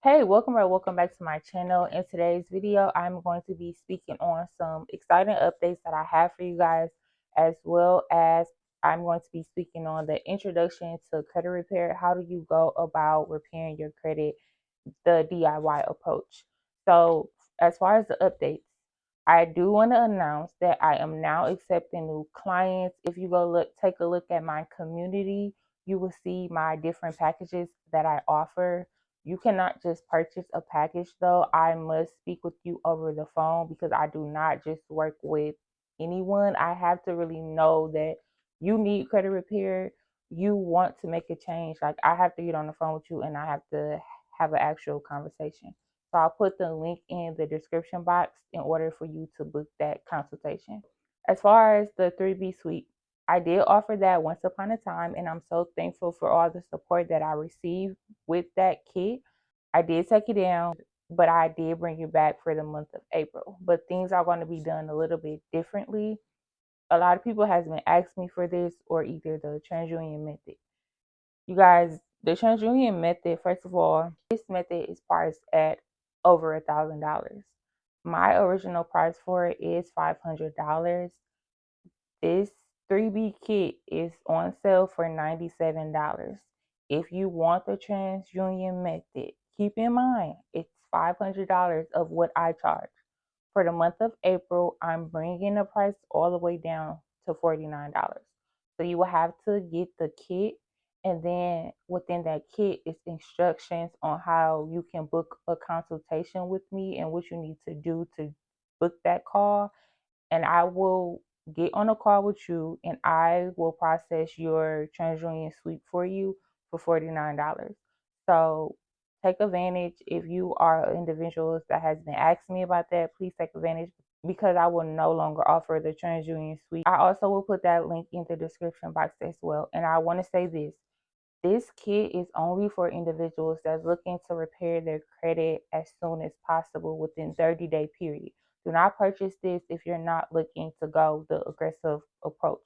Hey, welcome or welcome back to my channel. In today's video, I'm going to be speaking on some exciting updates that I have for you guys, as well as I'm going to be speaking on the introduction to credit repair. How do you go about repairing your credit, the DIY approach? So, as far as the updates, I do want to announce that I am now accepting new clients. If you take a look at my community, you will see my different packages that I offer. You cannot just purchase a package though. I must speak with you over the phone because I do not just work with anyone. I have to really know that you need credit repair. You want to make a change. Like, I have to get on the phone with you and I have to have an actual conversation. So I'll put the link in the description box in order for you to book that consultation. As far as the 3B suite, I did offer that once upon a time, and I'm so thankful for all the support that I received with that kit. I did take it down, but I did bring it back for the month of April. But things are going to be done a little bit differently. A lot of people has been asking me for this or either the TransUnion method. You guys, the TransUnion method, first of all, this method is priced at over $1,000. My original price for it is $500. This 3B kit is on sale for $97. If you want the TransUnion method, keep in mind it's $500 of what I charge. For the month of April, I'm bringing the price all the way down to $49. So you will have to get the kit, and then within that kit is instructions on how you can book a consultation with me and what you need to do to book that call. And I will get on a call with you and I will process your TransUnion sweep for you for $49. So take advantage. If you are individuals that has been asking me about that, please take advantage because I will no longer offer the TransUnion sweep. I also will put that link in the description box as well. And I want to say this kit is only for individuals that's looking to repair their credit as soon as possible within 30-day period. Do not purchase this if you're not looking to go the aggressive approach.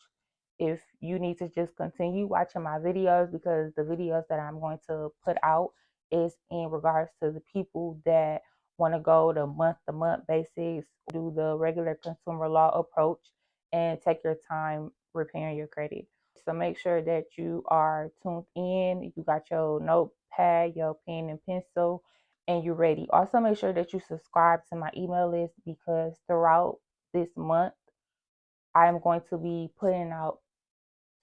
If you need to just continue watching my videos, because the videos that I'm going to put out is in regards to the people that want to go the month-to-month basis, do the regular consumer law approach, and take your time repairing your credit. So make sure that you are tuned in. You got your notepad, your pen and pencil, and you're ready. Also, make sure that you subscribe to my email list because throughout this month, I'm going to be putting out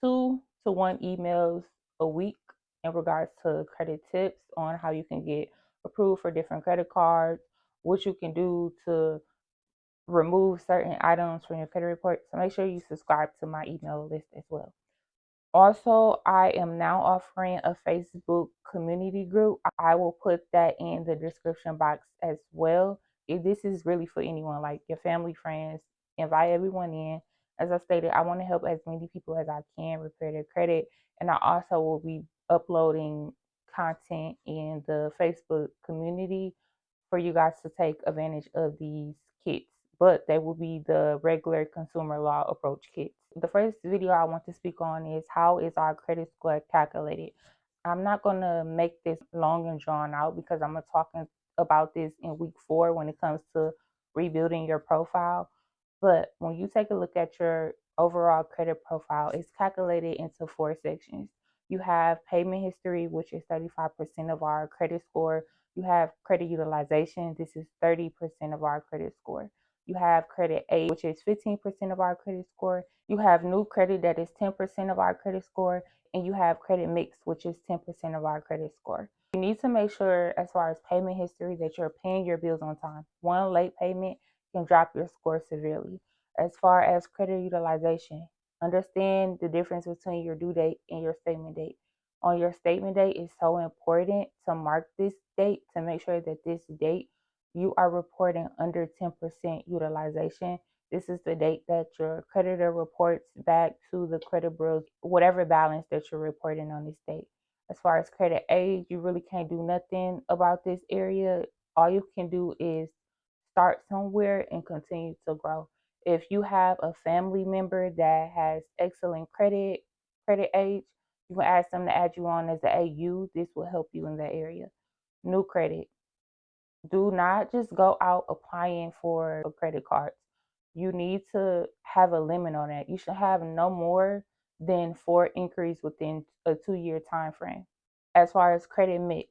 2 to 1 emails a week in regards to credit tips on how you can get approved for different credit cards, what you can do to remove certain items from your credit report. So make sure you subscribe to my email list as well. Also, I am now offering a Facebook community group. I will put that in the description box as well. If this is really for anyone, like your family, friends, invite everyone in. As I stated, I want to help as many people as I can repair their credit. And I also will be uploading content in the Facebook community for you guys to take advantage of these kits, but they will be the regular consumer law approach kits. The first video I want to speak on is how is our credit score calculated. I'm not going to make this long and drawn out because I'm going to talk about this in week 4 when it comes to rebuilding your profile. But when you take a look at your overall credit profile, it's calculated into 4 sections. You have payment history, which is 35% of our credit score. You have credit utilization. This is 30% of our credit score. You have credit age, which is 15% of our credit score. You have new credit, that is 10% of our credit score. And you have credit mix, which is 10% of our credit score. You need to make sure, as far as payment history, that you're paying your bills on time. One late payment can drop your score severely. As far as credit utilization, understand the difference between your due date and your statement date. On your statement date, it's so important to mark this date to make sure that this date you are reporting under 10% utilization. This is the date that your creditor reports back to the credit bureau whatever balance that you're reporting on this date. As far as credit age, you really can't do nothing about this area. All you can do is start somewhere and continue to grow. If you have a family member that has excellent credit age, you can ask them to add you on as an AU. This will help you in that area. New credit. Do not just go out applying for credit cards. You need to have a limit on that. You should have no more than 4 inquiries within a 2-year time frame. As far as credit mix,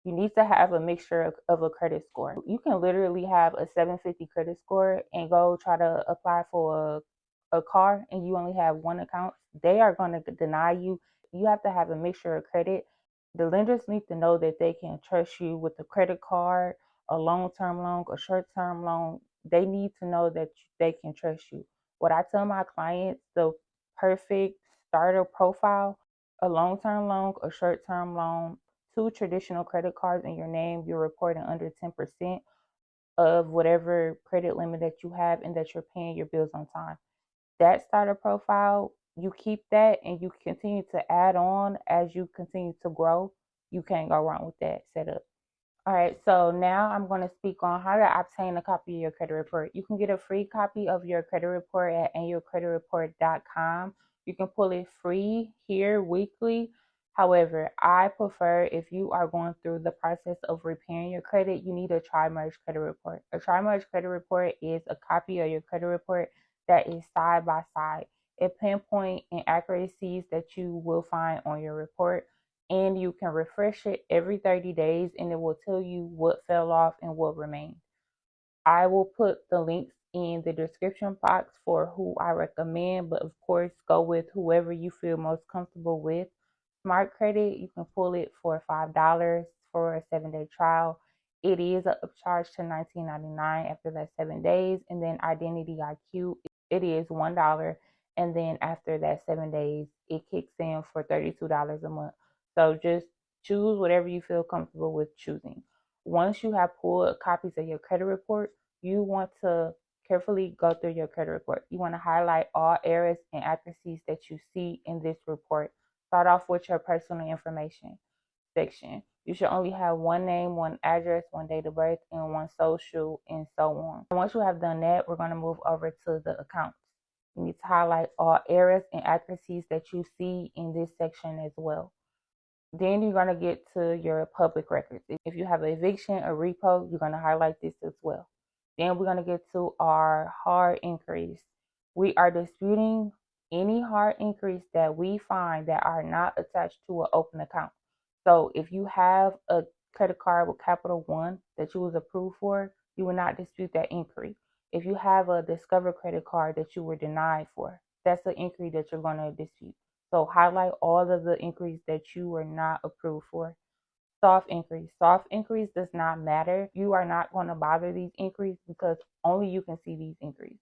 you need to have a mixture of a credit score. You can literally have a 750 credit score and go try to apply for a car and you only have one account. They are going to deny you. You have to have a mixture of credit. The lenders need to know that they can trust you with a credit card, a long-term loan, a short-term loan. They need to know that they can trust you. What I tell my clients, the perfect starter profile: a long-term loan, a short-term loan, 2 traditional credit cards in your name, you're reporting under 10% of whatever credit limit that you have, and that you're paying your bills on time. That starter profile, you keep that and you continue to add on as you continue to grow. You can't go wrong with that setup. All right, so now I'm going to speak on how to obtain a copy of your credit report. You can get a free copy of your credit report at annualcreditreport.com. You can pull it free here weekly. However, I prefer, if you are going through the process of repairing your credit, you need a tri-merge credit report. A tri-merge credit report is a copy of your credit report that is side by side. It pinpoints inaccuracies that you will find on your report, and you can refresh it every 30 days and it will tell you what fell off and what remained. I will put the links in the description box for who I recommend, but of course, go with whoever you feel most comfortable with. Smart Credit, you can pull it for $5 for a 7-day trial. It is an upcharge to $19.99 after that 7 days. And then Identity IQ, it is $1. And then after that 7 days, it kicks in for $32 a month. So just choose whatever you feel comfortable with choosing. Once you have pulled copies of your credit report, you want to carefully go through your credit report. You want to highlight all errors and inaccuracies that you see in this report. Start off with your personal information section. You should only have one name, one address, one date of birth, and one social, and so on. And once you have done that, we're going to move over to the accounts. You need to highlight all errors and inaccuracies that you see in this section as well. Then you're going to get to your public records. If you have an eviction or repo, you're going to highlight this as well. Then we're going to get to our hard inquiries. We are disputing any hard inquiries that we find that are not attached to an open account. So if you have a credit card with Capital One that you was approved for, you will not dispute that inquiry. If you have a Discover credit card that you were denied for, that's the inquiry that you're going to dispute. So highlight all of the inquiries that you were not approved for. Soft inquiries. Soft inquiries does not matter. You are not going to bother these inquiries because only you can see these inquiries.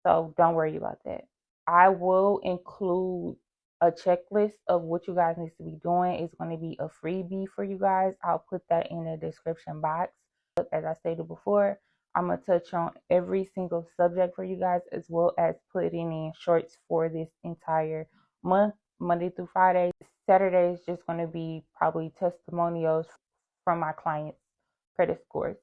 So don't worry about that. I will include a checklist of what you guys need to be doing. It's going to be a freebie for you guys. I'll put that in the description box. As I stated before, I'm going to touch on every single subject for you guys, as well as putting in shorts for this entire month, Monday through Friday. Saturday is just going to be probably testimonials from my clients' credit scores.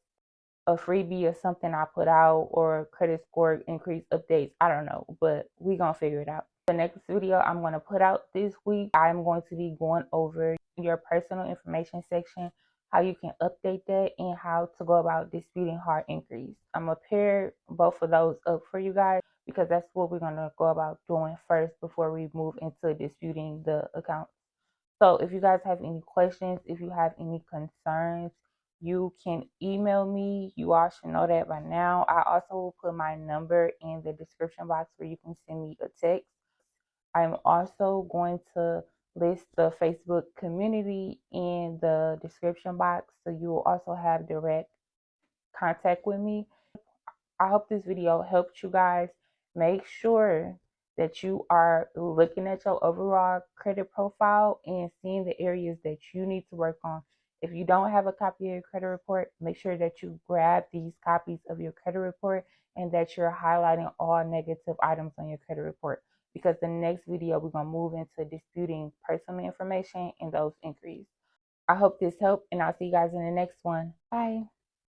A freebie or something I put out, or credit score increase updates. I don't know, but we gonna figure it out. The next video I'm gonna put out this week, I'm going to be going over your personal information section, how you can update that, and how to go about disputing hard inquiries. I'm gonna pair both of those up for you guys because that's what we're gonna go about doing first before we move into disputing the accounts. So if you guys have any questions, if you have any concerns, you can email me. You all should know that by now. I also will put my number in the description box where you can send me a text. I'm also going to list the Facebook community in the description box, so you will also have direct contact with me. I hope this video helped you guys. Make sure that you are looking at your overall credit profile and seeing the areas that you need to work on. If you don't have a copy of your credit report, make sure that you grab these copies of your credit report and that you're highlighting all negative items on your credit report, because the next video we're going to move into disputing personal information and those inquiries. I hope this helped, and I'll see you guys in the next one. Bye.